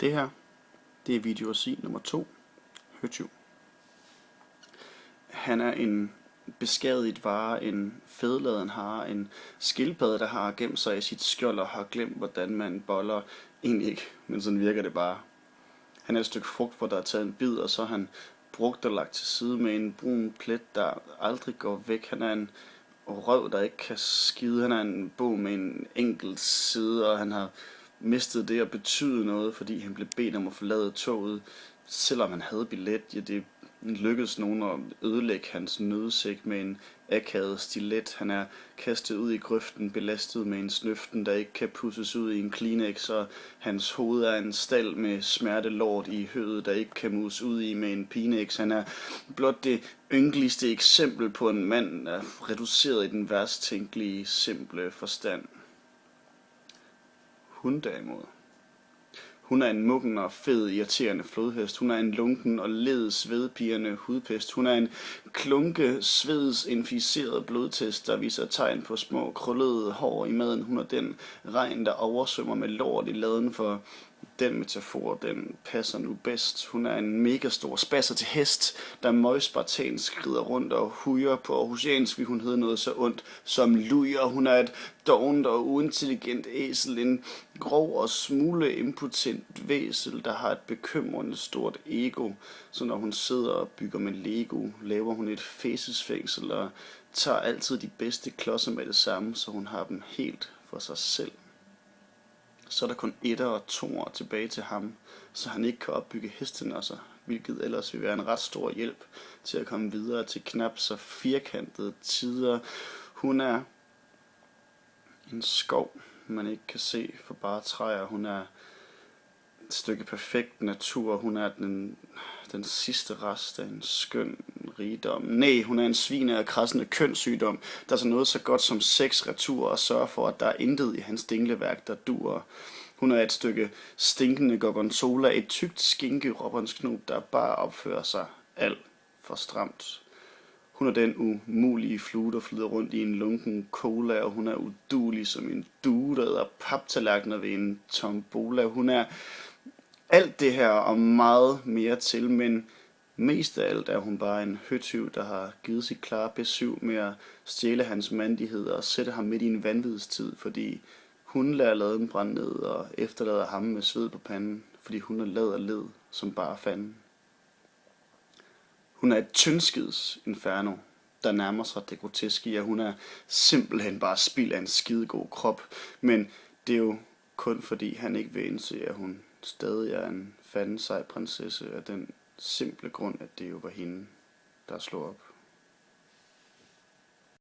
Det her, det er videosi nummer 2, høtyv. Han er en beskadiget vare, en fedladen hare, en skildpadde, der har gemt sig i sit skjold og har glemt, hvordan man boller. Egentlig ikke, men sådan virker det bare. Han er et stykke frugt, hvor der er taget en bid, og så er han brugt og lagt til side med en brun plet, der aldrig går væk. Han er en røv, der ikke kan skide. Han er en bog med en enkelt side, og han har mistet det at betyde noget, fordi han blev bedt om at forlade toget, selvom han havde billet. Ja, det lykkedes nogen at ødelægge hans nødsæk med en akavet stilet. Han er kastet ud i grøften, belastet med en snøften, der ikke kan pusses ud i en Kleenex, og hans hoved er en stal med smertelort i hødet, der ikke kan mus ud i med en Pinex. Han er blot det ynkeligste eksempel på en mand, der er reduceret i den værst tænkelige, simple forstand. Hun derimod. Hun er en muggen og fed, irriterende flodhest. Hun er en lunken og led svedpigerne hudpest. Hun er en klunke, svedsinficeret blodtest, der viser tegn på små, krøllede hår i maden. Hun er den regn, der oversvømmer med lort i laden, for den metafor, den passer nu bedst. Hun er en megastor spasser til hest, der møgspartansk skrider rundt og hujer. På aarhusiansk vil hun hedde noget så ondt som lujer. Hun er et dovent og uintelligent æsel, en grov og smule impotent væsel, der har et bekymrende stort ego. Så når hun sidder og bygger med Lego, laver hun et fæsesfængsel og tager altid de bedste klodser med det samme, så hun har dem helt for sig selv. Så er der kun 1'er og 2'er tilbage til ham, så han ikke kan opbygge hestenosser, hvilket ellers vil være en ret stor hjælp til at komme videre til knap så firkantede tider. Hun er en skov, man ikke kan se for bare træer. Hun er et stykke perfekt natur. Hun er den sidste rest af en skøn rigdom. Nej, hun er en svine og krassende kønssygdom, der så noget så godt som 6 retur og sørger for, at der er intet i hans dingleværk, der duer. Hun er et stykke stinkende gorgonzola, et tykt skinke robbensknob, der bare opfører sig alt for stramt. Hun er den umulige flue, der flyder rundt i en lunken cola, og hun er uduelig som en due, der æder paptallerkener ved en tombola. Hun er alt det her og meget mere til, men mest af alt er hun bare en høtyv, der har givet sit klare besøg med at stjæle hans mandighed og sætte ham midt i en vanvidstid, fordi hun lader laden brænde ned og efterlader ham med sved på panden, fordi hun er lad og led som bare fanden. Hun er et tyndskids inferno, der nærmer sig det groteske, ja, hun er simpelthen bare spild af en skidegod krop, men det er jo kun fordi han ikke vil indse, at hun stadig er en fandensej prinsesse af den simple grund, at det jo var hende, der slog op.